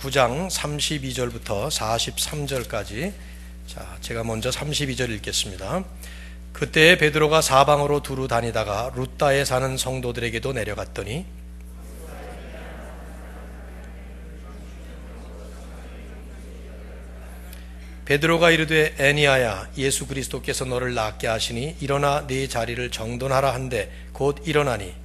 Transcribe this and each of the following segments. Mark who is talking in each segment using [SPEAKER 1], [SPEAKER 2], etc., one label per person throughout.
[SPEAKER 1] 9장 32절부터 43절까지. 제가 먼저 32절 읽겠습니다. 그때 베드로가 사방으로 두루 다니다가 룻다에 사는 성도들에게도 내려갔더니 베드로가 이르되 에니야야, 예수 그리스도께서 너를 낫게 하시니 일어나 네 자리를 정돈하라 한데 곧 일어나니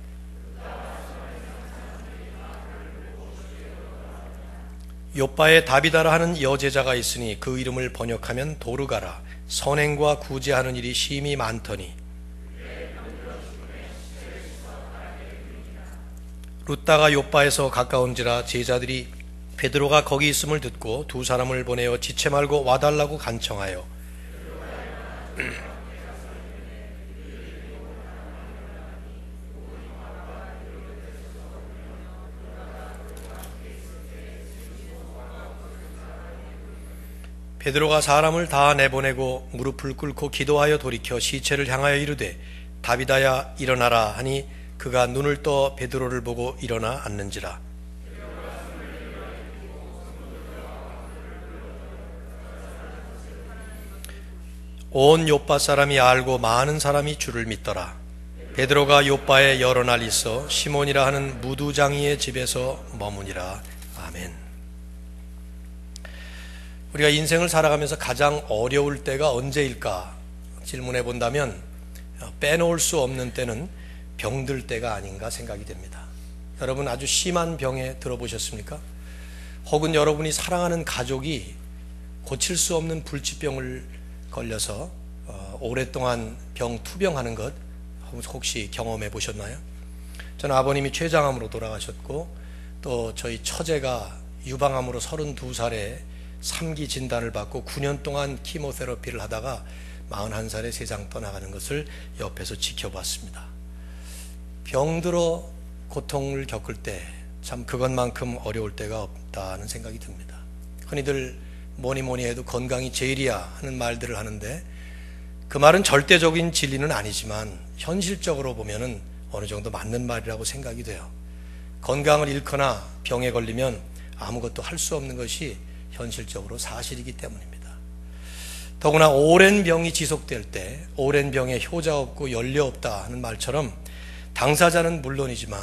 [SPEAKER 1] 욥바에 다비다라 하는 여제자가 있으니 그 이름을 번역하면 도르가라. 선행과 구제하는 일이 심히 많더니 룻다가 욥바에서 가까운지라 제자들이 베드로가 거기 있음을 듣고 두 사람을 보내어 지체 말고 와달라고 간청하여 베드로가 사람을 다 내보내고 무릎을 꿇고 기도하여 돌이켜 시체를 향하여 이르되 다비다야 일어나라 하니 그가 눈을 떠 베드로를 보고 일어나 앉는지라. 온 욥바 사람이 알고 많은 사람이 주를 믿더라. 베드로가 욥바에 여러 날 있어 시몬이라 하는 무두장이의 집에서 머무니라. 아멘. 우리가 인생을 살아가면서 가장 어려울 때가 언제일까 질문해 본다면 빼놓을 수 없는 때는 병들 때가 아닌가 생각이 됩니다. 여러분 아주 심한 병에 들어보셨습니까? 혹은 여러분이 사랑하는 가족이 고칠 수 없는 불치병을 걸려서 오랫동안 투병하는 것 혹시 경험해 보셨나요? 저는 아버님이 췌장암으로 돌아가셨고 또 저희 처제가 유방암으로 32살에 3기 진단을 받고 9년 동안 키모테라피를 하다가 41살에 세상 떠나가는 것을 옆에서 지켜봤습니다. 병들어 고통을 겪을 때 참 그것만큼 어려울 때가 없다는 생각이 듭니다. 흔히들 뭐니 해도 건강이 제일이야 하는 말들을 하는데 그 말은 절대적인 진리는 아니지만 현실적으로 보면은 어느 정도 맞는 말이라고 생각이 돼요. 건강을 잃거나 병에 걸리면 아무것도 할 수 없는 것이 현실적으로 사실이기 때문입니다. 더구나 오랜 병이 지속될 때 오랜 병에 효자 없고 연료 없다 하는 말처럼 당사자는 물론이지만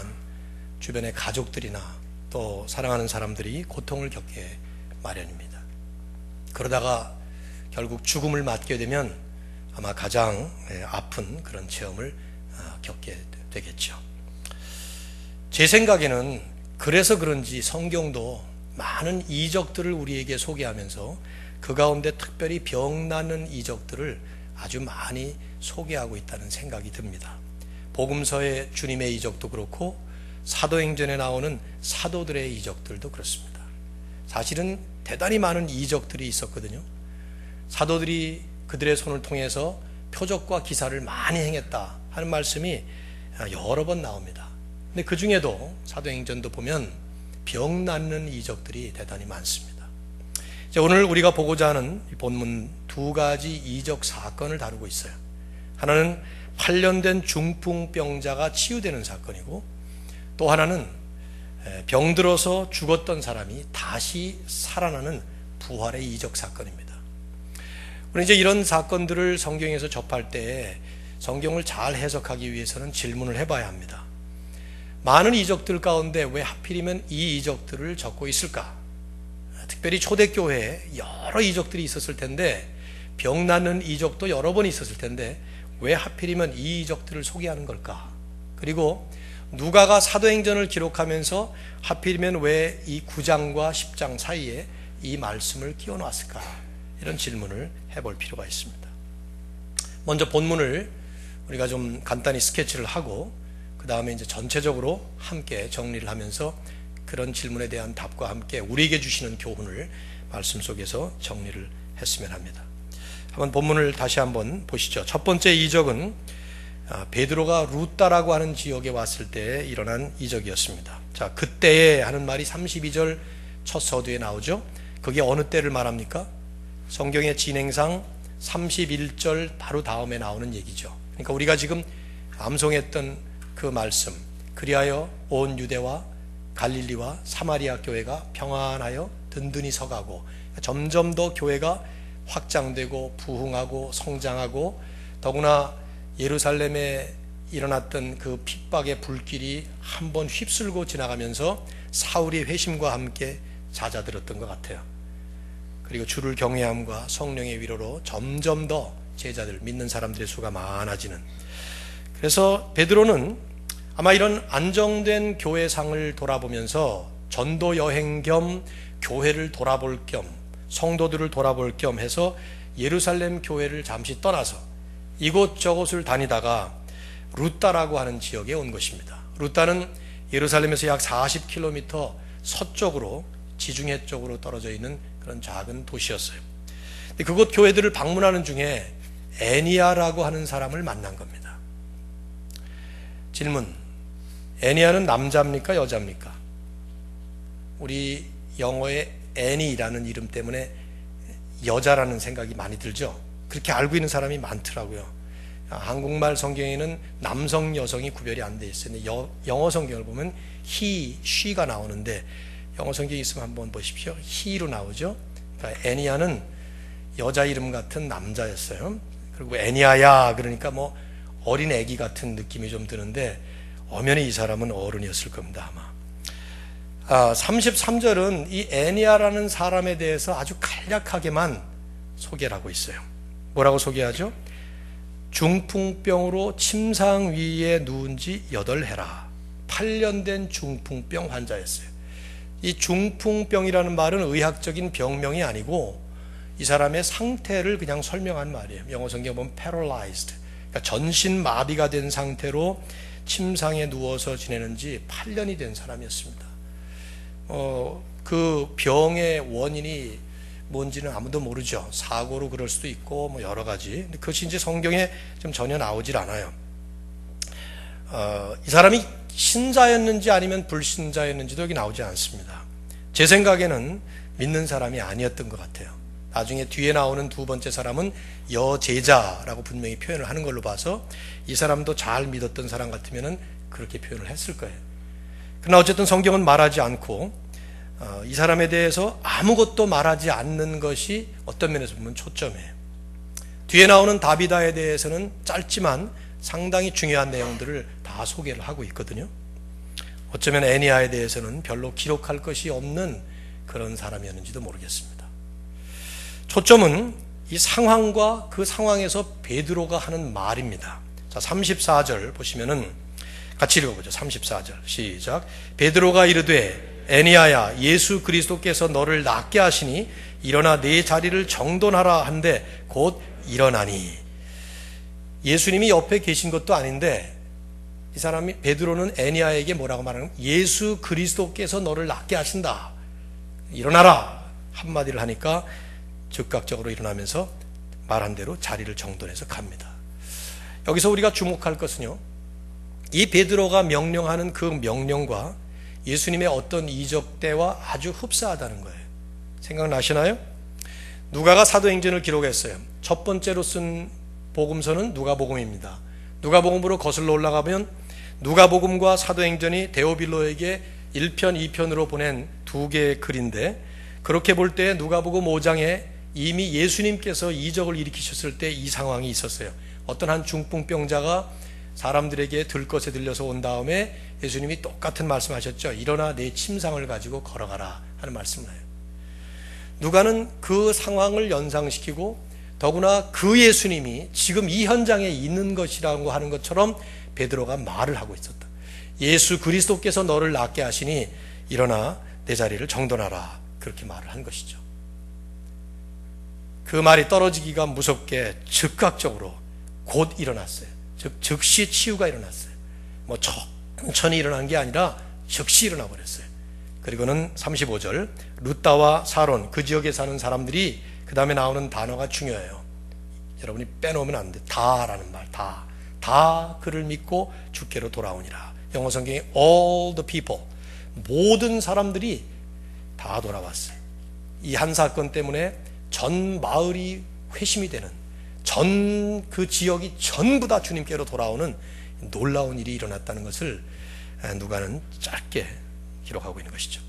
[SPEAKER 1] 주변의 가족들이나 또 사랑하는 사람들이 고통을 겪게 마련입니다. 그러다가 결국 죽음을 맞게 되면 아마 가장 아픈 그런 체험을 겪게 되겠죠. 제 생각에는 그래서 그런지 성경도 많은 이적들을 우리에게 소개하면서 그 가운데 특별히 병나는 이적들을 아주 많이 소개하고 있다는 생각이 듭니다. 복음서의 주님의 이적도 그렇고 사도행전에 나오는 사도들의 이적들도 그렇습니다. 사실은 대단히 많은 이적들이 있었거든요. 사도들이 그들의 손을 통해서 표적과 기사를 많이 행했다 하는 말씀이 여러 번 나옵니다. 근데 그 중에도 사도행전도 보면 병 낫는 이적들이 대단히 많습니다. 오늘 우리가 보고자 하는 본문 두 가지 이적 사건을 다루고 있어요. 하나는 8년 된 중풍병자가 치유되는 사건이고 또 하나는 병들어서 죽었던 사람이 다시 살아나는 부활의 이적 사건입니다. 우리 이제 이런 사건들을 성경에서 접할 때 성경을 잘 해석하기 위해서는 질문을 해봐야 합니다. 많은 이적들 가운데 왜 하필이면 이 이적들을 적고 있을까? 특별히 초대교회에 여러 이적들이 있었을 텐데 병 낫는 이적도 여러 번 있었을 텐데 왜 하필이면 이 이적들을 소개하는 걸까? 그리고 누가가 사도행전을 기록하면서 하필이면 왜 이 9장과 10장 사이에 이 말씀을 끼워 놨을까? 이런 질문을 해볼 필요가 있습니다. 먼저 본문을 우리가 좀 간단히 스케치를 하고 그 다음에 이제 전체적으로 함께 정리를 하면서 그런 질문에 대한 답과 함께 우리에게 주시는 교훈을 말씀 속에서 정리를 했으면 합니다. 한번 본문을 다시 한번 보시죠. 첫 번째 이적은 베드로가 룻다라고 하는 지역에 왔을 때 일어난 이적이었습니다. 자, 그때에 하는 말이 32절 첫 서두에 나오죠. 그게 어느 때를 말합니까? 성경의 진행상 31절 바로 다음에 나오는 얘기죠. 그러니까 우리가 지금 암송했던 그 말씀, 그리하여 온 유대와 갈릴리와 사마리아 교회가 평안하여 든든히 서가고 점점 더 교회가 확장되고 부흥하고 성장하고 더구나 예루살렘에 일어났던 그 핍박의 불길이 한번 휩쓸고 지나가면서 사울의 회심과 함께 잦아들었던 것 같아요. 그리고 주를 경외함과 성령의 위로로 점점 더 제자들, 믿는 사람들의 수가 많아지는. 그래서 베드로는 아마 이런 안정된 교회상을 돌아보면서 전도 여행 겸 교회를 돌아볼 겸 성도들을 돌아볼 겸 해서 예루살렘 교회를 잠시 떠나서 이곳저곳을 다니다가 루따라고 하는 지역에 온 것입니다. 루따는 예루살렘에서 약 40km 서쪽으로 지중해 쪽으로 떨어져 있는 그런 작은 도시였어요. 근데 그곳 교회들을 방문하는 중에 애니야라고 하는 사람을 만난 겁니다. 질문: 애니야는 남자입니까 여자입니까? 우리 영어의 애니라는 이름 때문에 여자라는 생각이 많이 들죠. 그렇게 알고 있는 사람이 많더라고요. 한국말 성경에는 남성 여성이 구별이 안 돼 있어요. 영어 성경을 보면 he, she가 나오는데 영어 성경에 있으면 한번 보십시오. he로 나오죠. 그러니까 애니야는 여자 이름 같은 남자였어요. 그리고 애니야야 그러니까 뭐 어린 애기 같은 느낌이 좀 드는데 엄연히 이 사람은 어른이었을 겁니다 아마. 33절은 이 애니야라는 사람에 대해서 아주 간략하게만 소개를 하고 있어요. 뭐라고 소개하죠? 중풍병으로 침상 위에 누운 지 8해라. 8년 된 중풍병 환자였어요. 이 중풍병이라는 말은 의학적인 병명이 아니고 이 사람의 상태를 그냥 설명한 말이에요. 영어 성경에 보면 paralyzed, 그러니까 전신 마비가 된 상태로 침상에 누워서 지내는 지 8년이 된 사람이었습니다. 그 병의 원인이 뭔지는 아무도 모르죠. 사고로 그럴 수도 있고 뭐 여러 가지. 근데 그것이 이제 성경에 좀 전혀 나오질 않아요. 이 사람이 신자였는지 아니면 불신자였는지도 여기 나오지 않습니다. 제 생각에는 믿는 사람이 아니었던 것 같아요. 나중에 뒤에 나오는 두 번째 사람은 여제자라고 분명히 표현을 하는 걸로 봐서 이 사람도 잘 믿었던 사람 같으면 그렇게 표현을 했을 거예요. 그러나 어쨌든 성경은 말하지 않고 이 사람에 대해서 아무것도 말하지 않는 것이 어떤 면에서 보면 초점이에요. 뒤에 나오는 다비다에 대해서는 짧지만 상당히 중요한 내용들을 다 소개를 하고 있거든요. 어쩌면 애니야에 대해서는 별로 기록할 것이 없는 그런 사람이었는지도 모르겠습니다. 초점은 이 상황과 그 상황에서 베드로가 하는 말입니다. 자, 34절 보시면은 같이 읽어보죠. 34절 시작. 베드로가 이르되 애니야야, 예수 그리스도께서 너를 낫게 하시니 일어나 네 자리를 정돈하라 한데 곧 일어나니. 예수님이 옆에 계신 것도 아닌데 이 사람이 베드로는 애니야에게 뭐라고 말하는 거예요? 예수 그리스도께서 너를 낫게 하신다. 일어나라 한마디를 하니까 즉각적으로 일어나면서 말한 대로 자리를 정돈해서 갑니다. 여기서 우리가 주목할 것은요, 이 베드로가 명령하는 그 명령과 예수님의 어떤 이적 때와 아주 흡사하다는 거예요. 생각나시나요? 누가가 사도행전을 기록했어요. 첫 번째로 쓴 복음서는 누가복음입니다. 누가복음으로 거슬러 올라가면 누가복음과 사도행전이 데오빌로에게 1편, 2편으로 보낸 두 개의 글인데, 그렇게 볼 때 누가복음 5장에 이미 예수님께서 이적을 일으키셨을 때 이 상황이 있었어요. 어떤 한 중풍병자가 사람들에게 들것에 들려서 온 다음에 예수님이 똑같은 말씀하셨죠. 일어나 내 침상을 가지고 걸어가라 하는 말씀을 해요. 누가는 그 상황을 연상시키고 더구나 그 예수님이 지금 이 현장에 있는 것이라고 하는 것처럼 베드로가 말을 하고 있었다. 예수 그리스도께서 너를 낫게 하시니 일어나 내 자리를 정돈하라. 그렇게 말을 한 것이죠. 그 말이 떨어지기가 무섭게 즉각적으로 곧 일어났어요. 즉시 치유가 일어났어요. 뭐 천천히 일어난 게 아니라 즉시 일어나 버렸어요. 그리고는 35절 루따와 사론 그 지역에 사는 사람들이 그 다음에 나오는 단어가 중요해요. 여러분이 빼놓으면 안 돼. 다라는 말, 다 그를 믿고 주께로 돌아오니라. 영어 성경에 all the people, 모든 사람들이 다 돌아왔어요. 이 한 사건 때문에 전 마을이 회심이 되는, 전 그 지역이 전부 다 주님께로 돌아오는 놀라운 일이 일어났다는 것을 누가는 짧게 기록하고 있는 것이죠.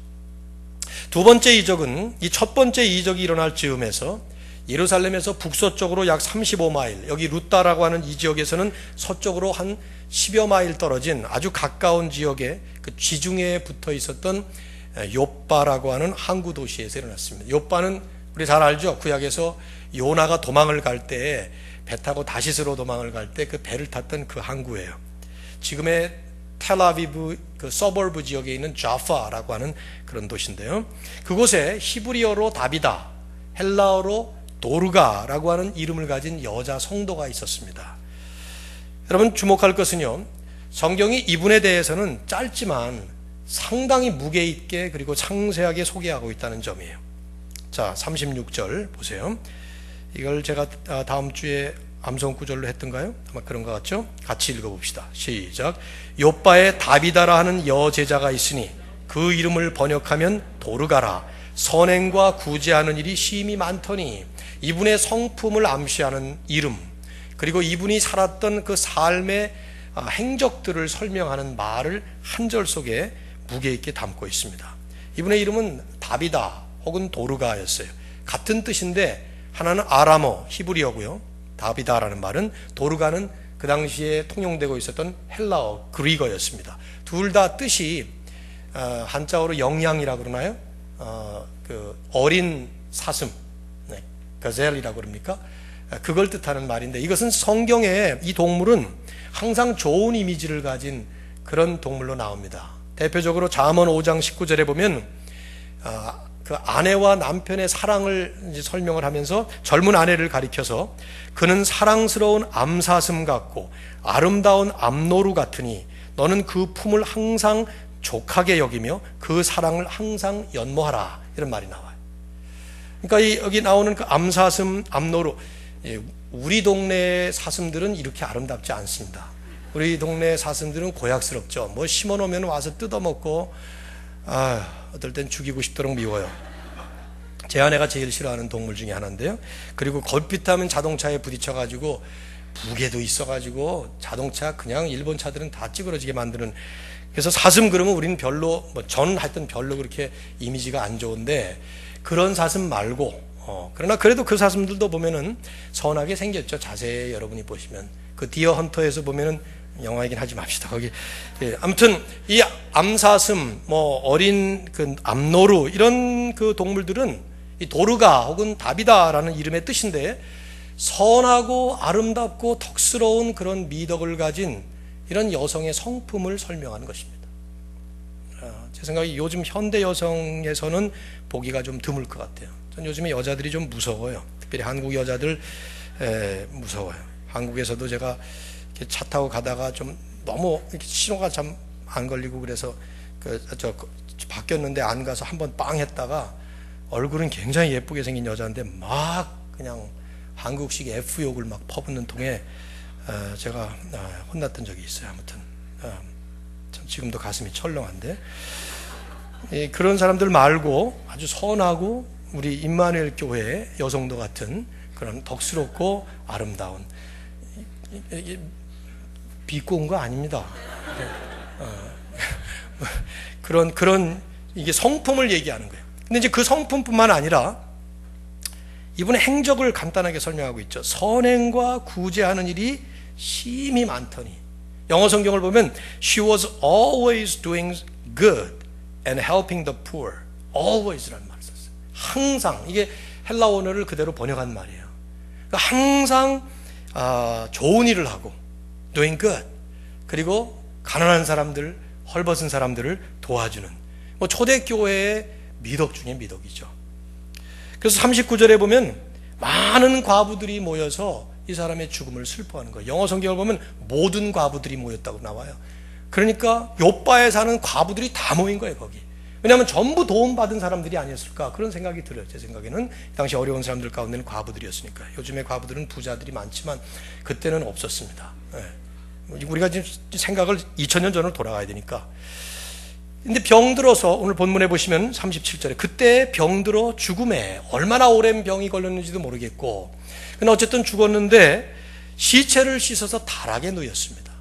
[SPEAKER 1] 두 번째 이적은 이 첫 번째 이적이 일어날 즈음에서 예루살렘에서 북서쪽으로 약 35마일, 여기 루따라고 하는 이 지역에서는 서쪽으로 한 10여 마일 떨어진 아주 가까운 지역에 그 지중해에 붙어 있었던 욥바라고 하는 항구 도시에서 일어났습니다. 욥바는 우리 잘 알죠? 구약에서 요나가 도망을 갈 때 배 타고 다시스로 도망을 갈 때 그 배를 탔던 그 항구예요. 지금의 텔아비브 그 서버브 지역에 있는 자파라고 하는 그런 도시인데요. 그곳에 히브리어로 다비다, 헬라어로 도르가라고 하는 이름을 가진 여자 성도가 있었습니다. 여러분 주목할 것은요, 성경이 이분에 대해서는 짧지만 상당히 무게 있게 그리고 상세하게 소개하고 있다는 점이에요. 자, 36절 보세요. 이걸 제가 다음 주에 암송 구절로 했던가요? 아마 그런 것 같죠? 같이 읽어봅시다. 시작. 욥바에 다비다라 하는 여제자가 있으니 그 이름을 번역하면 도르가라. 선행과 구제하는 일이 심히 많더니, 이분의 성품을 암시하는 이름, 그리고 이분이 살았던 그 삶의 행적들을 설명하는 말을 한 절 속에 무게 있게 담고 있습니다. 이분의 이름은 다비다 혹은 도르가였어요. 같은 뜻인데 하나는 아람어 히브리어고요, 다비다라는 말은, 도르가는 그 당시에 통용되고 있었던 헬라어 그리거였습니다. 둘 다 뜻이 한자어로 영양이라고 그러나요? 그 어린 사슴, 네, 가젤이라고 그럽니까? 그걸 뜻하는 말인데, 이것은 성경에 이 동물은 항상 좋은 이미지를 가진 그런 동물로 나옵니다. 대표적으로 잠언 5장 19절에 보면 그 아내와 남편의 사랑을 이제 설명을 하면서 젊은 아내를 가리켜서 그는 사랑스러운 암사슴 같고 아름다운 암노루 같으니 너는 그 품을 항상 족하게 여기며 그 사랑을 항상 연모하라, 이런 말이 나와요. 그러니까 여기 나오는 그 암사슴, 암노루, 우리 동네 사슴들은 이렇게 아름답지 않습니다. 우리 동네 사슴들은 고약스럽죠. 뭐 심어놓으면 와서 뜯어먹고 어떨 땐 죽이고 싶도록 미워요. 제 아내가 제일 싫어하는 동물 중에 하나인데요. 그리고 걸핏하면 자동차에 부딪혀가지고 무게도 있어가지고 자동차 그냥 일본 차들은 다 찌그러지게 만드는, 그래서 사슴 그러면 우리는 별로 전 하여튼 별로 그렇게 이미지가 안 좋은데, 그런 사슴 말고 그러나 그래도 그 사슴들도 보면은 선하게 생겼죠. 자세히 여러분이 보시면 그 디어 헌터에서 보면은, 영화 얘기는 하지 맙시다. 거기 아무튼 이 암사슴, 뭐 어린 그 암노루, 이런 그 동물들은 이 도르가 혹은 다비다라는 이름의 뜻인데, 선하고 아름답고 덕스러운 그런 미덕을 가진 이런 여성의 성품을 설명하는 것입니다. 제 생각에 요즘 현대 여성에서는 보기가 좀 드물 것 같아요. 전 요즘에 여자들이 좀 무서워요. 특별히 한국 여자들 무서워요. 한국에서도 제가 이렇게 차 타고 가다가 좀 너무 이렇게 신호가 참 안 걸리고 그래서 바뀌었는데 안 가서 한번 빵 했다가, 얼굴은 굉장히 예쁘게 생긴 여자인데 막 그냥 한국식 F욕을 막 퍼붓는 통에 제가 혼났던 적이 있어요. 아무튼 참 지금도 가슴이 철렁한데, 그런 사람들 말고 아주 선하고 우리 임마누엘 교회 여성도 같은 그런 덕스럽고 아름다운, 비꼬은 거 아닙니다. 그런 이게 성품을 얘기하는 거예요. 근데 이제 그 성품뿐만 아니라 이분의 행적을 간단하게 설명하고 있죠. 선행과 구제하는 일이 심히 많더니, 영어 성경을 보면 She was always doing good and helping the poor. always라는 말을 썼어요. 항상, 이게 헬라 원어를 그대로 번역한 말이에요. 그러니까 항상 좋은 일을 하고 doing good, 그리고 가난한 사람들, 헐벗은 사람들을 도와주는, 뭐 초대교회의 미덕 중에 미덕이죠. 그래서 39절에 보면 많은 과부들이 모여서 이 사람의 죽음을 슬퍼하는 거예요. 영어 성경을 보면 모든 과부들이 모였다고 나와요. 그러니까 욥바에 사는 과부들이 다 모인 거예요, 거기. 왜냐하면 전부 도움받은 사람들이 아니었을까, 그런 생각이 들어요. 제 생각에는 당시 어려운 사람들 가운데는 과부들이었으니까. 요즘에 과부들은 부자들이 많지만 그때는 없었습니다. 우리가 지금 생각을 2000년 전으로 돌아가야 되니까. 근데 병들어서, 오늘 본문에 보시면 37절에 그때 병들어 죽음에, 얼마나 오랜 병이 걸렸는지도 모르겠고, 근데 어쨌든 죽었는데 시체를 씻어서 다락에 누였습니다.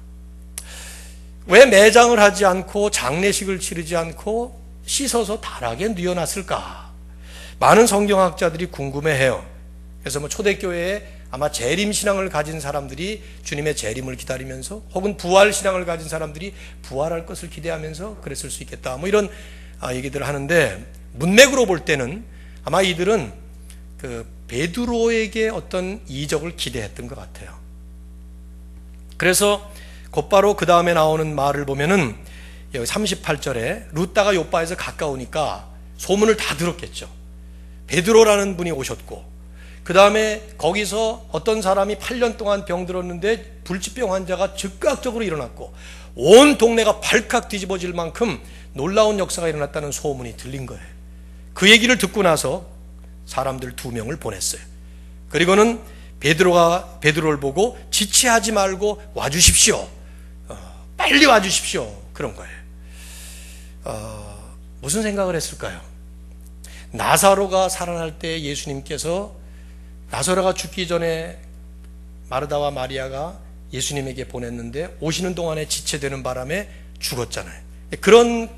[SPEAKER 1] 왜 매장을 하지 않고 장례식을 치르지 않고 씻어서 달하게 뉘어놨을까? 많은 성경학자들이 궁금해해요. 그래서 초대교회에 아마 재림신앙을 가진 사람들이 주님의 재림을 기다리면서, 혹은 부활신앙을 가진 사람들이 부활할 것을 기대하면서 그랬을 수 있겠다, 이런 얘기들을 하는데, 문맥으로 볼 때는 아마 이들은 그 베드로에게 어떤 이적을 기대했던 것 같아요. 그래서 곧바로 그 다음에 나오는 말을 보면은 여기 38절에 룻다가 요바에서 가까우니까 소문을 다 들었겠죠. 베드로라는 분이 오셨고, 그 다음에 거기서 어떤 사람이 8년 동안 병들었는데 불치병 환자가 즉각적으로 일어났고, 온 동네가 발칵 뒤집어질 만큼 놀라운 역사가 일어났다는 소문이 들린 거예요. 그 얘기를 듣고 나서 사람들 2명을 보냈어요. 그리고는 베드로를 보고 지체하지 말고 와주십시오. 빨리 와주십시오. 그런 거예요. 무슨 생각을 했을까요? 나사로가 살아날 때 예수님께서, 나사로가 죽기 전에 마르다와 마리아가 예수님에게 보냈는데 오시는 동안에 지체되는 바람에 죽었잖아요. 그런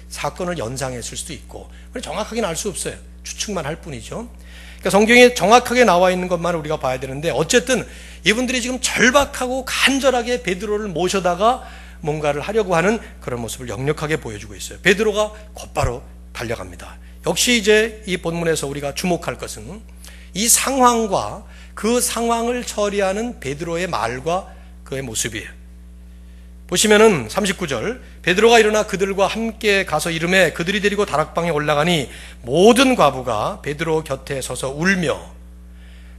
[SPEAKER 1] 사건을 연상했을 수도 있고, 정확하게는 알 수 없어요. 추측만 할 뿐이죠. 그러니까 성경에 정확하게 나와 있는 것만 우리가 봐야 되는데, 어쨌든 이분들이 지금 절박하고 간절하게 베드로를 모셔다가 뭔가를 하려고 하는 그런 모습을 역력하게 보여주고 있어요. 베드로가 곧바로 달려갑니다. 역시 이제 이 본문에서 우리가 주목할 것은 이 상황과 그 상황을 처리하는 베드로의 말과 그의 모습이에요. 보시면은 39절, 베드로가 일어나 그들과 함께 가서 이르매 그들이 데리고 다락방에 올라가니 모든 과부가 베드로 곁에 서서 울며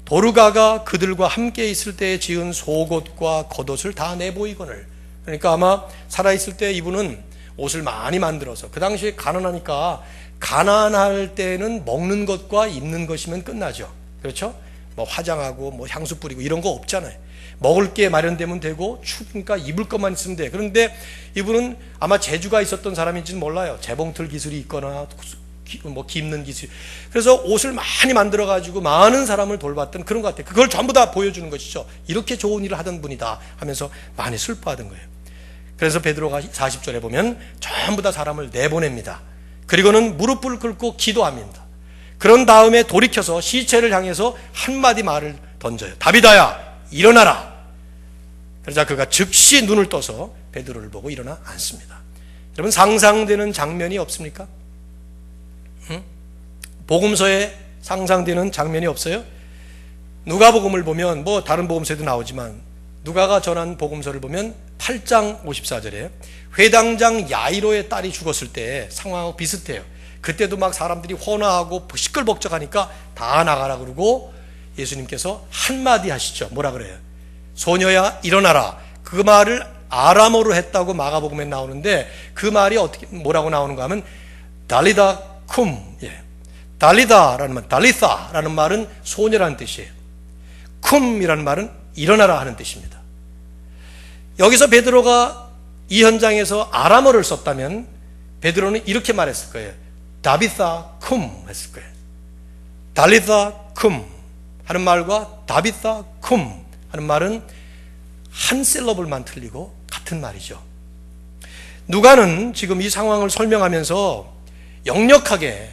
[SPEAKER 1] 도르가가 그들과 함께 있을 때에 지은 속옷과 겉옷을 다 내보이거늘. 그러니까 아마 살아있을 때 이분은 옷을 많이 만들어서, 그 당시에 가난하니까, 가난할 때는 먹는 것과 입는 것이면 끝나죠. 그렇죠? 뭐 화장하고 뭐 향수 뿌리고 이런 거 없잖아요. 먹을 게 마련되면 되고 추우니까 입을 것만 있으면 돼. 그런데 이분은 아마 재주가 있었던 사람인지는 몰라요. 재봉틀 기술이 있거나 뭐 깁는 기술. 그래서 옷을 많이 만들어 가지고 많은 사람을 돌봤던 그런 것 같아요. 그걸 전부 다 보여주는 것이죠. 이렇게 좋은 일을 하던 분이다 하면서 많이 슬퍼하던 거예요. 그래서 베드로가 40절에 보면 전부 다 사람을 내보냅니다. 그리고는 무릎을 꿇고 기도합니다. 그런 다음에 돌이켜서 시체를 향해서 한마디 말을 던져요. 다비다야, 일어나라. 그러자 그가 즉시 눈을 떠서 베드로를 보고 일어나 앉습니다. 여러분, 상상되는 장면이 없습니까? 복음서에 상상되는 장면이 없어요? 누가복음을 보면, 뭐 다른 복음서에도 나오지만 누가가 전한 복음서를 보면 8장 54절에 회당장 야이로의 딸이 죽었을 때 상황하고 비슷해요. 그때도 막 사람들이 환호하고 시끌벅적하니까 다 나가라 그러고 예수님께서 한마디 하시죠. 뭐라 그래요? 소녀야 일어나라. 그 말을 아람어로 했다고 마가복음에 나오는데, 그 말이 어떻게 뭐라고 나오는가 하면 달리다 쿰. 달리다라는 말, 달리사라는 말은 소녀라는 뜻이에요. 쿰이라는 말은 일어나라 하는 뜻입니다. 여기서 베드로가 이 현장에서 아람어를 썼다면 베드로는 이렇게 말했을 거예요. 다비사 쿰 했을 거예요. 달리사 쿰 하는 말과 다비사 쿰 하는 말은 한 셀러블만 틀리고 같은 말이죠. 누가는 지금 이 상황을 설명하면서 역력하게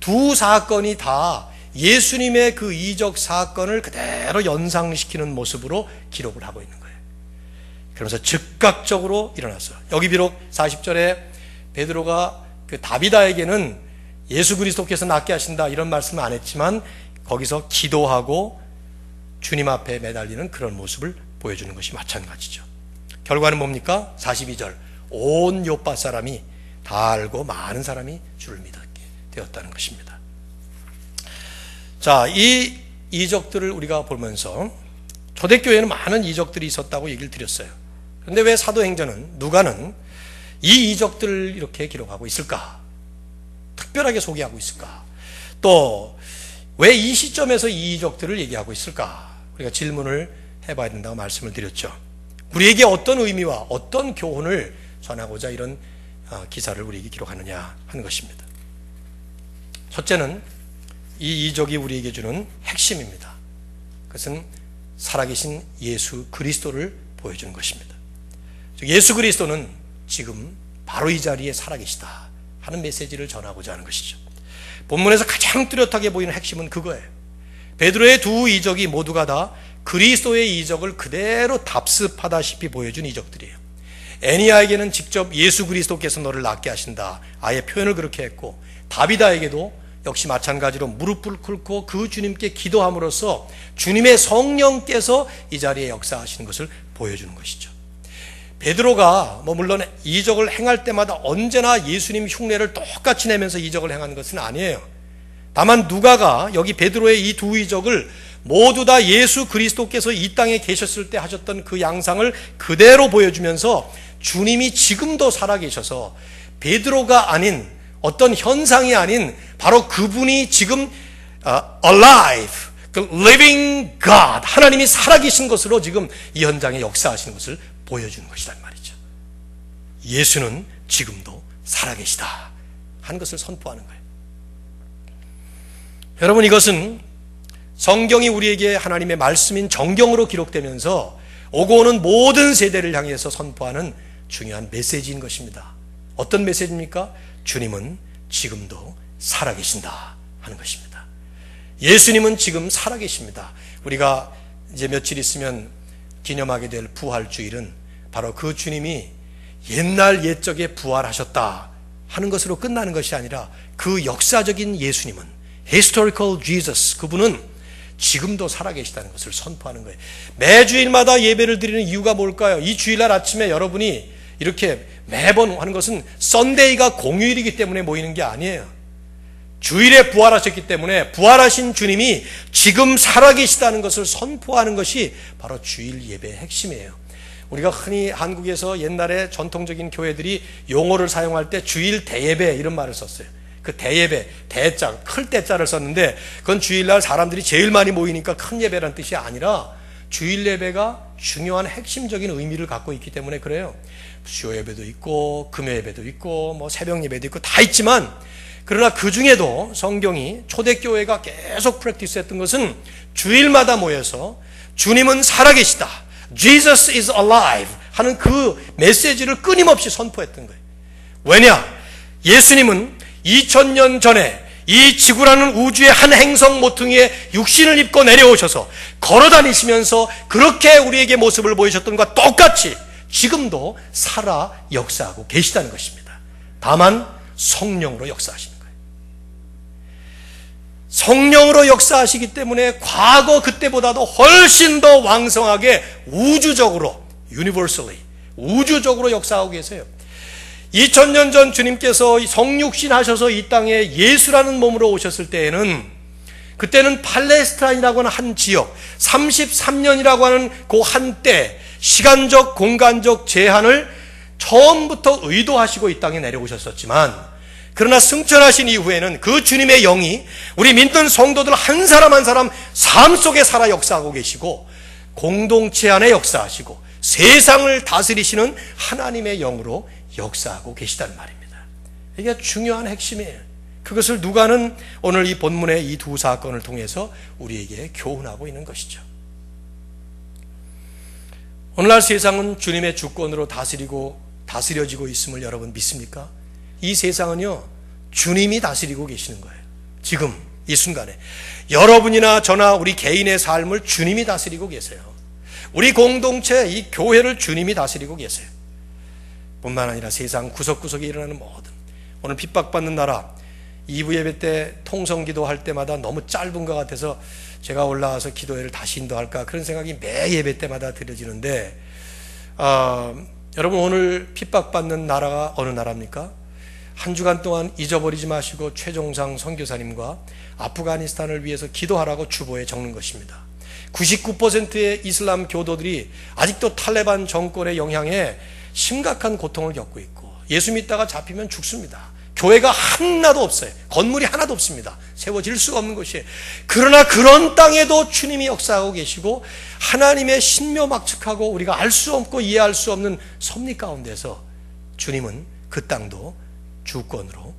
[SPEAKER 1] 두 사건이 다 예수님의 그 이적 사건을 그대로 연상시키는 모습으로 기록을 하고 있는 거예요. 그러면서 즉각적으로 일어났어. 여기 비록 40절에 베드로가 그 다비다에게는 예수 그리스도께서 낫게 하신다 이런 말씀은 안 했지만, 거기서 기도하고 주님 앞에 매달리는 그런 모습을 보여주는 것이 마찬가지죠. 결과는 뭡니까? 42절, 온 요파 사람이 다 알고 많은 사람이 주를 믿었게 되었다는 것입니다. 자, 이 이적들을 우리가 보면서 초대교회에는 많은 이적들이 있었다고 얘기를 드렸어요. 그런데 왜 사도행전은, 누가는 이 이적들을 이렇게 기록하고 있을까? 특별하게 소개하고 있을까? 또 왜 이 시점에서 이 이적들을 얘기하고 있을까? 우리가 질문을 해봐야 된다고 말씀을 드렸죠. 우리에게 어떤 의미와 어떤 교훈을 전하고자 이런 기사를 우리에게 기록하느냐 하는 것입니다. 첫째는 이 이적이 우리에게 주는 핵심입니다. 그것은 살아계신 예수 그리스도를 보여주는 것입니다. 즉 예수 그리스도는 지금 바로 이 자리에 살아계시다 하는 메시지를 전하고자 하는 것이죠. 본문에서 가장 뚜렷하게 보이는 핵심은 그거예요. 베드로의 두 이적이 모두가 다 그리스도의 이적을 그대로 답습하다시피 보여준 이적들이에요. 애니아에게는 직접 예수 그리스도께서 너를 낫게 하신다, 아예 표현을 그렇게 했고, 다비다에게도 역시 마찬가지로 무릎을 꿇고 그 주님께 기도함으로써 주님의 성령께서 이 자리에 역사하시는 것을 보여주는 것이죠. 베드로가 물론 이적을 행할 때마다 언제나 예수님 흉내를 똑같이 내면서 이적을 행하는 것은 아니에요. 다만 누가가 여기 베드로의 이 두 이적을 모두 다 예수 그리스도께서 이 땅에 계셨을 때 하셨던 그 양상을 그대로 보여주면서 주님이 지금도 살아계셔서 베드로가 아닌 어떤 현상이 아닌 바로 그분이 지금 alive, 그 living God, 하나님이 살아계신 것으로 지금 이 현장에 역사하시는 것을 보여주는 것이란 말이죠. 예수는 지금도 살아계시다 하는 것을 선포하는 거예요. 여러분, 이것은 성경이 우리에게 하나님의 말씀인 정경으로 기록되면서 오고 오는 모든 세대를 향해서 선포하는 중요한 메시지인 것입니다. 어떤 메시지입니까? 주님은 지금도 살아계신다 하는 것입니다. 예수님은 지금 살아계십니다. 우리가 이제 며칠 있으면 기념하게 될 부활주일은 바로 그 주님이 옛날 옛적에 부활하셨다 하는 것으로 끝나는 것이 아니라 그 역사적인 예수님은, historical Jesus, 그분은 지금도 살아계시다는 것을 선포하는 거예요. 매주일마다 예배를 드리는 이유가 뭘까요? 이 주일날 아침에 여러분이 이렇게 매번 하는 것은 썬데이가 공휴일이기 때문에 모이는 게 아니에요. 주일에 부활하셨기 때문에 부활하신 주님이 지금 살아계시다는 것을 선포하는 것이 바로 주일 예배의 핵심이에요. 우리가 흔히 한국에서 옛날에 전통적인 교회들이 용어를 사용할 때 주일 대예배 이런 말을 썼어요. 그 대예배, 대자, 클 대자를 썼는데 그건 주일날 사람들이 제일 많이 모이니까 큰 예배라는 뜻이 아니라 주일 예배가 중요한 핵심적인 의미를 갖고 있기 때문에 그래요. 수요 예배도 있고 금요 예배도 있고 새벽 예배도 있고 다 있지만, 그러나 그 중에도 성경이 초대교회가 계속 프랙티스했던 것은 주일마다 모여서 주님은 살아계시다, Jesus is alive 하는 그 메시지를 끊임없이 선포했던 거예요. 왜냐? 예수님은 2000년 전에 이 지구라는 우주의 한 행성 모퉁이에 육신을 입고 내려오셔서 걸어다니시면서 그렇게 우리에게 모습을 보이셨던 것과 똑같이 지금도 살아 역사하고 계시다는 것입니다. 다만 성령으로 역사하시는 거예요. 성령으로 역사하시기 때문에 과거 그때보다도 훨씬 더 왕성하게 우주적으로, universally, 우주적으로 역사하고 계세요. 2000년 전 주님께서 성육신 하셔서 이 땅에 예수라는 몸으로 오셨을 때에는, 그때는 팔레스타인이라고 하는 한 지역, 33년이라고 하는 그 한때 시간적 공간적 제한을 처음부터 의도하시고 이 땅에 내려오셨었지만, 그러나 승천하신 이후에는 그 주님의 영이 우리 믿는 성도들 한 사람 한 사람 삶 속에 살아 역사하고 계시고, 공동체 안에 역사하시고 세상을 다스리시는 하나님의 영으로 역사하고 계시단 말입니다. 이게 중요한 핵심이에요. 그것을 누가는 오늘 이 본문의 이 두 사건을 통해서 우리에게 교훈하고 있는 것이죠. 오늘날 세상은 주님의 주권으로 다스려지고 있음을 여러분 믿습니까? 이 세상은요, 주님이 다스리고 계시는 거예요. 지금 이 순간에 여러분이나 저나 우리 개인의 삶을 주님이 다스리고 계세요. 우리 공동체, 이 교회를 주님이 다스리고 계세요. 뿐만 아니라 세상 구석구석에 일어나는 모든, 오늘 핍박받는 나라 2부 예배 때 통성기도 할 때마다 너무 짧은 것 같아서 제가 올라와서 기도회를 다시 인도할까 그런 생각이 매 예배 때마다 들어지는데, 여러분 오늘 핍박받는 나라가 어느 나라입니까? 한 주간 동안 잊어버리지 마시고 최종상 선교사님과 아프가니스탄을 위해서 기도하라고 주보에 적는 것입니다. 99%의 이슬람 교도들이 아직도 탈레반 정권의 영향에 심각한 고통을 겪고 있고, 예수 믿다가 잡히면 죽습니다. 교회가 하나도 없어요. 건물이 하나도 없습니다. 세워질 수가 없는 것이에요. 그러나 그런 땅에도 주님이 역사하고 계시고 하나님의 신묘막측하고 우리가 알 수 없고 이해할 수 없는 섭리 가운데서 주님은 그 땅도 주권으로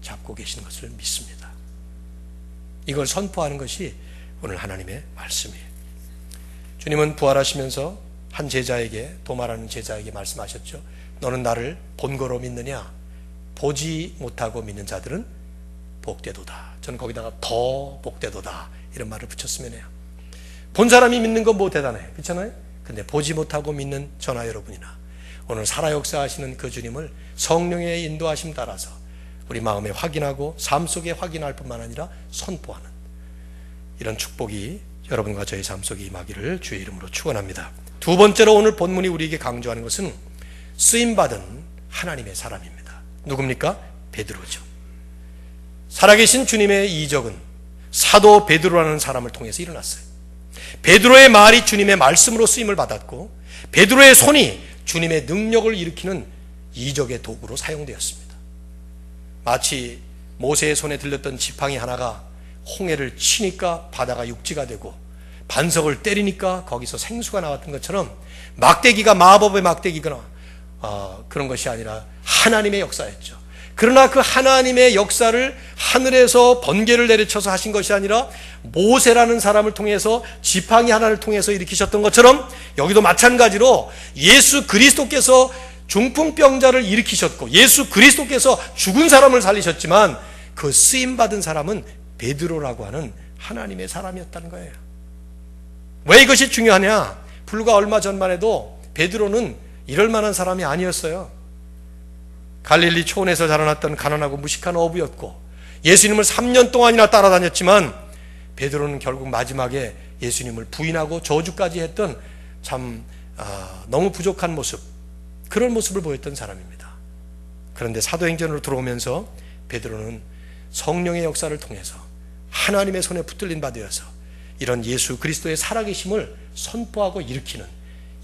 [SPEAKER 1] 잡고 계시는 것을 믿습니다. 이걸 선포하는 것이 오늘 하나님의 말씀이에요. 주님은 부활하시면서 한 제자에게, 도마라는 제자에게 말씀하셨죠. 너는 나를 본거로 믿느냐? 보지 못하고 믿는 자들은 복되도다. 저는 거기다가 더 복되도다 이런 말을 붙였으면 해요. 본 사람이 믿는 건 뭐 대단해, 그렇잖아요? 근데 보지 못하고 믿는 저나 여러분이나 오늘 살아 역사하시는 그 주님을 성령의 인도하심 따라서 우리 마음에 확인하고 삶 속에 확인할 뿐만 아니라 선포하는 이런 축복이 여러분과 저의 삶 속에 임하기를 주의 이름으로 축원합니다. 두 번째로 오늘 본문이 우리에게 강조하는 것은 쓰임받은 하나님의 사람입니다. 누굽니까? 베드로죠. 살아계신 주님의 이적은 사도 베드로라는 사람을 통해서 일어났어요. 베드로의 말이 주님의 말씀으로 쓰임을 받았고 베드로의 손이 주님의 능력을 일으키는 이적의 도구로 사용되었습니다. 마치 모세의 손에 들렸던 지팡이 하나가 홍해를 치니까 바다가 육지가 되고 반석을 때리니까 거기서 생수가 나왔던 것처럼 막대기가 마법의 막대기거나 그런 것이 아니라 하나님의 역사였죠. 그러나 그 하나님의 역사를 하늘에서 번개를 내리쳐서 하신 것이 아니라 모세라는 사람을 통해서 지팡이 하나를 통해서 일으키셨던 것처럼 여기도 마찬가지로 예수 그리스도께서 중풍병자를 일으키셨고 예수 그리스도께서 죽은 사람을 살리셨지만 그 쓰임받은 사람은 베드로라고 하는 하나님의 사람이었다는 거예요. 왜 이것이 중요하냐? 불과 얼마 전만 해도 베드로는 이럴 만한 사람이 아니었어요. 갈릴리 초원에서 자라났던 가난하고 무식한 어부였고 예수님을 3년 동안이나 따라다녔지만 베드로는 결국 마지막에 예수님을 부인하고 저주까지 했던 참 너무 부족한 모습, 그런 모습을 보였던 사람입니다. 그런데 사도행전으로 들어오면서 베드로는 성령의 역사를 통해서 하나님의 손에 붙들린 바 되어서 이런 예수 그리스도의 살아계심을 선포하고 일으키는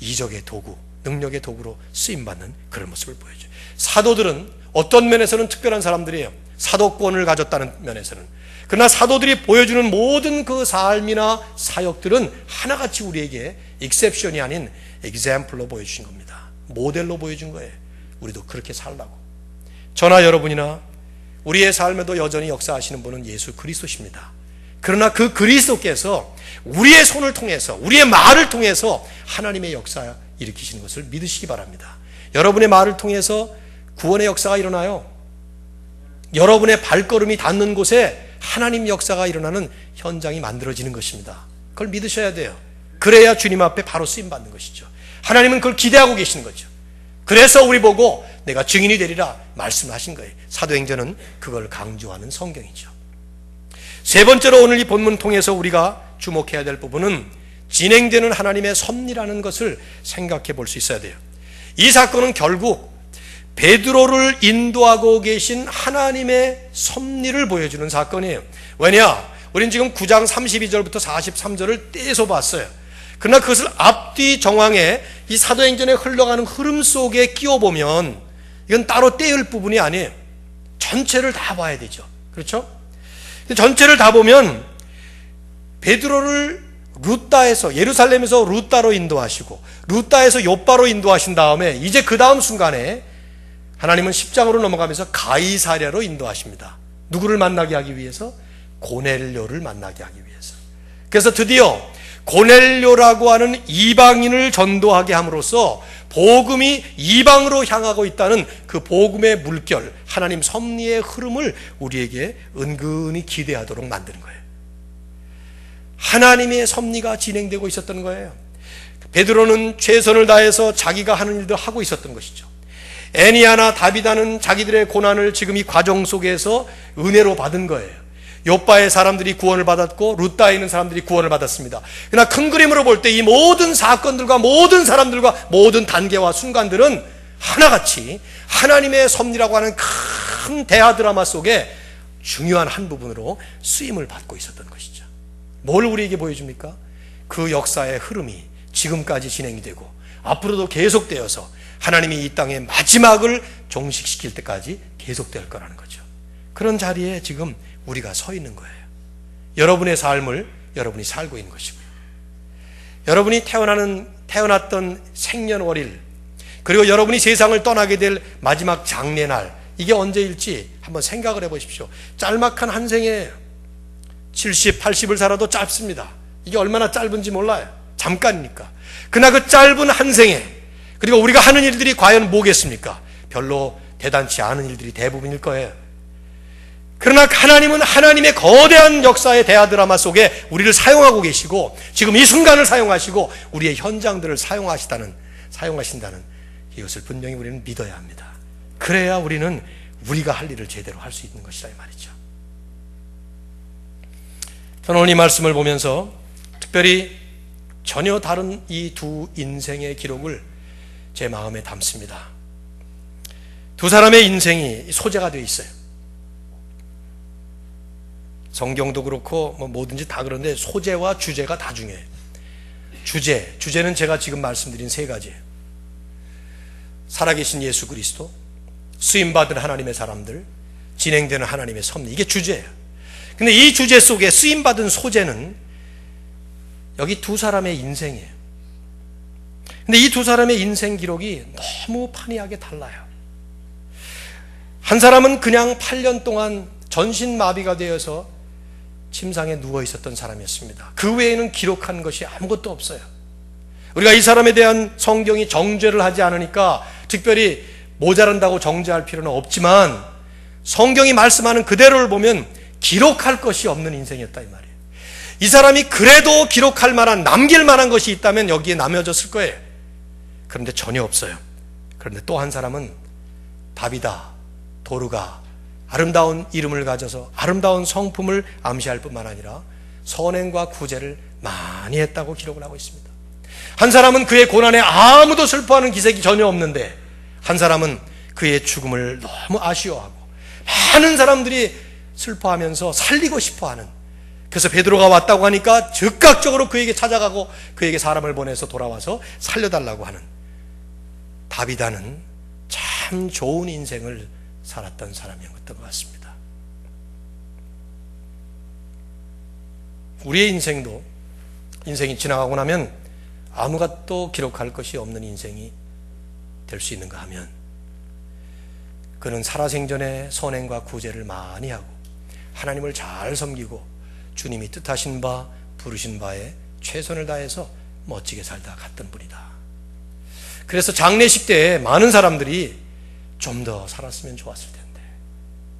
[SPEAKER 1] 이적의 도구, 능력의 도구로 쓰임받는 그런 모습을 보여줘요. 사도들은 어떤 면에서는 특별한 사람들이에요. 사도권을 가졌다는 면에서는. 그러나 사도들이 보여주는 모든 그 삶이나 사역들은 하나같이 우리에게 익셉션이 아닌 example로 보여주신 겁니다. 모델로 보여준 거예요. 우리도 그렇게 살라고. 저나 여러분이나 우리의 삶에도 여전히 역사하시는 분은 예수 그리스도십니다. 그러나 그 그리스도께서 우리의 손을 통해서, 우리의 말을 통해서 하나님의 역사 일으키시는 것을 믿으시기 바랍니다. 여러분의 말을 통해서 구원의 역사가 일어나요. 여러분의 발걸음이 닿는 곳에 하나님 역사가 일어나는 현장이 만들어지는 것입니다. 그걸 믿으셔야 돼요. 그래야 주님 앞에 바로 쓰임받는 것이죠. 하나님은 그걸 기대하고 계시는 거죠. 그래서 우리 보고 내가 증인이 되리라 말씀하신 거예요. 사도행전은 그걸 강조하는 성경이죠. 세 번째로 오늘 이 본문 통해서 우리가 주목해야 될 부분은 진행되는 하나님의 섭리라는 것을 생각해 볼 수 있어야 돼요. 이 사건은 결국 베드로를 인도하고 계신 하나님의 섭리를 보여주는 사건이에요. 왜냐? 우린 지금 9장 32절부터 43절을 떼서 봤어요. 그러나 그것을 앞뒤 정황에 이 사도행전에 흘러가는 흐름 속에 끼워보면 이건 따로 떼을 부분이 아니에요. 전체를 다 봐야 되죠. 그렇죠? 전체를 다 보면 베드로를 루따에서, 예루살렘에서 루따로 인도하시고 루따에서 요빠로 인도하신 다음에 이제 그 다음 순간에 하나님은 십장으로 넘어가면서 가이사랴로 인도하십니다. 누구를 만나게 하기 위해서? 고넬료를 만나게 하기 위해서. 그래서 드디어 고넬료라고 하는 이방인을 전도하게 함으로써 복음이 이방으로 향하고 있다는 그 복음의 물결, 하나님 섭리의 흐름을 우리에게 은근히 기대하도록 만드는 거예요. 하나님의 섭리가 진행되고 있었던 거예요. 베드로는 최선을 다해서 자기가 하는 일도 하고 있었던 것이죠. 애니아나 다비다는 자기들의 고난을 지금 이 과정 속에서 은혜로 받은 거예요. 요빠의 사람들이 구원을 받았고 루따에 있는 사람들이 구원을 받았습니다. 그러나 큰 그림으로 볼 때 이 모든 사건들과 모든 사람들과 모든 단계와 순간들은 하나같이 하나님의 섭리라고 하는 큰 대하 드라마 속에 중요한 한 부분으로 쓰임을 받고 있었던 것이죠. 뭘 우리에게 보여줍니까? 그 역사의 흐름이 지금까지 진행이 되고 앞으로도 계속되어서 하나님이 이 땅의 마지막을 종식시킬 때까지 계속될 거라는 거죠. 그런 자리에 지금 우리가 서 있는 거예요. 여러분의 삶을 여러분이 살고 있는 것이고요. 여러분이 태어났던 생년월일, 그리고 여러분이 세상을 떠나게 될 마지막 장례날, 이게 언제일지 한번 생각을 해보십시오. 짤막한 한 생에 70, 80을 살아도 짧습니다. 이게 얼마나 짧은지 몰라요. 잠깐이니까. 그러나 그 짧은 한 생에, 그리고 우리가 하는 일들이 과연 뭐겠습니까? 별로 대단치 않은 일들이 대부분일 거예요. 그러나 하나님은 하나님의 거대한 역사의 대하 드라마 속에 우리를 사용하고 계시고 지금 이 순간을 사용하시고 우리의 현장들을 사용하신다는 이것을 분명히 우리는 믿어야 합니다. 그래야 우리는 우리가 할 일을 제대로 할 수 있는 것이라 이 말이죠. 저는 오늘 이 말씀을 보면서 특별히 전혀 다른 이 두 인생의 기록을 제 마음에 담습니다. 두 사람의 인생이 소재가 되어 있어요. 성경도 그렇고 뭐든지 다 그런데 소재와 주제가 다 중요해요. 주제는 제가 지금 말씀드린 세 가지예요. 살아계신 예수 그리스도, 쓰임받은 하나님의 사람들, 진행되는 하나님의 섭리, 이게 주제예요. 근데 이 주제 속에 쓰임받은 소재는 여기 두 사람의 인생이에요. 근데 이 두 사람의 인생 기록이 너무 판이하게 달라요. 한 사람은 그냥 8년 동안 전신마비가 되어서 침상에 누워 있었던 사람이었습니다. 그 외에는 기록한 것이 아무것도 없어요. 우리가 이 사람에 대한 성경이 정죄를 하지 않으니까 특별히 모자란다고 정죄할 필요는 없지만 성경이 말씀하는 그대로를 보면 기록할 것이 없는 인생이었다 이 말이에요. 이 사람이 그래도 기록할 만한, 남길 만한 것이 있다면 여기에 남겨졌을 거예요. 그런데 전혀 없어요. 그런데 또 한 사람은 다비다, 도르가, 아름다운 이름을 가져서 아름다운 성품을 암시할 뿐만 아니라 선행과 구제를 많이 했다고 기록을 하고 있습니다. 한 사람은 그의 고난에 아무도 슬퍼하는 기색이 전혀 없는데 한 사람은 그의 죽음을 너무 아쉬워하고 많은 사람들이 슬퍼하면서 살리고 싶어하는, 그래서 베드로가 왔다고 하니까 즉각적으로 그에게 찾아가고 그에게 사람을 보내서 돌아와서 살려달라고 하는 다비다는 참 좋은 인생을 살았던 사람이었던 것 같습니다. 우리의 인생이 지나가고 나면 아무것도 기록할 것이 없는 인생이 될 수 있는가 하면 그는 살아생전에 선행과 구제를 많이 하고 하나님을 잘 섬기고 주님이 뜻하신 바 부르신 바에 최선을 다해서 멋지게 살다 갔던 분이다. 그래서 장례식 때 많은 사람들이 좀 더 살았으면 좋았을 텐데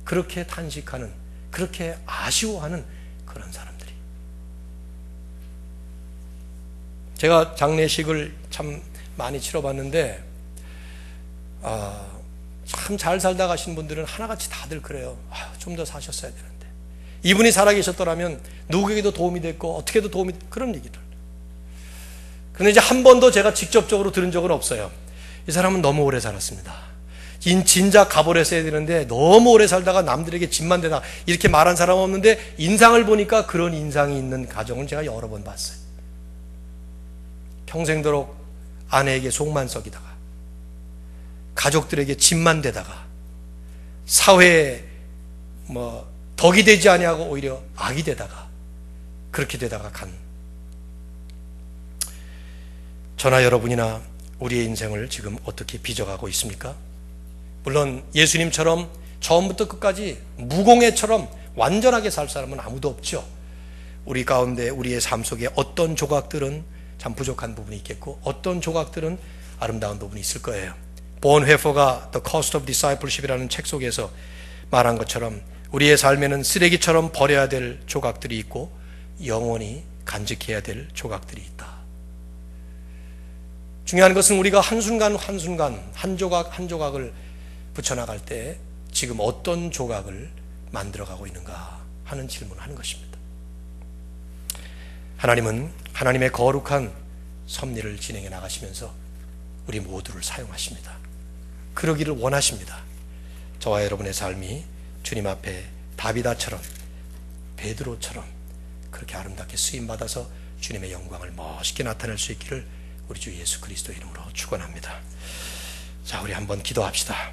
[SPEAKER 1] 그렇게 탄식하는, 그렇게 아쉬워하는 그런 사람들이. 제가 장례식을 참 많이 치러봤는데 참 잘 살다 가신 분들은 하나같이 다들 그래요. 좀 더 사셨어야 되는데 이분이 살아계셨더라면 누구에게도 도움이 됐고 어떻게도 도움이, 그런 얘기를. 근데 이제 한 번도 제가 직접적으로 들은 적은 없어요. 이 사람은 너무 오래 살았습니다. 진작 가버렸어야 되는데 너무 오래 살다가 남들에게 짐만 되다, 이렇게 말한 사람은 없는데 인상을 보니까 그런 인상이 있는 가정은 제가 여러 번 봤어요. 평생도록 아내에게 속만 썩이다가 가족들에게 짐만 되다가 사회에 덕이 되지 아니하고 오히려 악이 되다가 그렇게 되다가 간, 저나 여러분이나 우리의 인생을 지금 어떻게 빚어가고 있습니까? 물론 예수님처럼 처음부터 끝까지 무공해처럼 완전하게 살 사람은 아무도 없죠. 우리 가운데 우리의 삶 속에 어떤 조각들은 참 부족한 부분이 있겠고 어떤 조각들은 아름다운 부분이 있을 거예요. 본회퍼가 The Cost of Discipleship이라는 책 속에서 말한 것처럼 우리의 삶에는 쓰레기처럼 버려야 될 조각들이 있고 영원히 간직해야 될 조각들이 있다. 중요한 것은 우리가 한순간 한순간 한 조각 한 조각을 붙여나갈 때 지금 어떤 조각을 만들어가고 있는가 하는 질문을 하는 것입니다. 하나님은 하나님의 거룩한 섭리를 진행해 나가시면서 우리 모두를 사용하십니다. 그러기를 원하십니다. 저와 여러분의 삶이 주님 앞에 다비다처럼 베드로처럼 그렇게 아름답게 쓰임받아서 주님의 영광을 멋있게 나타낼 수 있기를 우리 주 예수 그리스도 이름으로 축원합니다. 자, 우리 한번 기도합시다.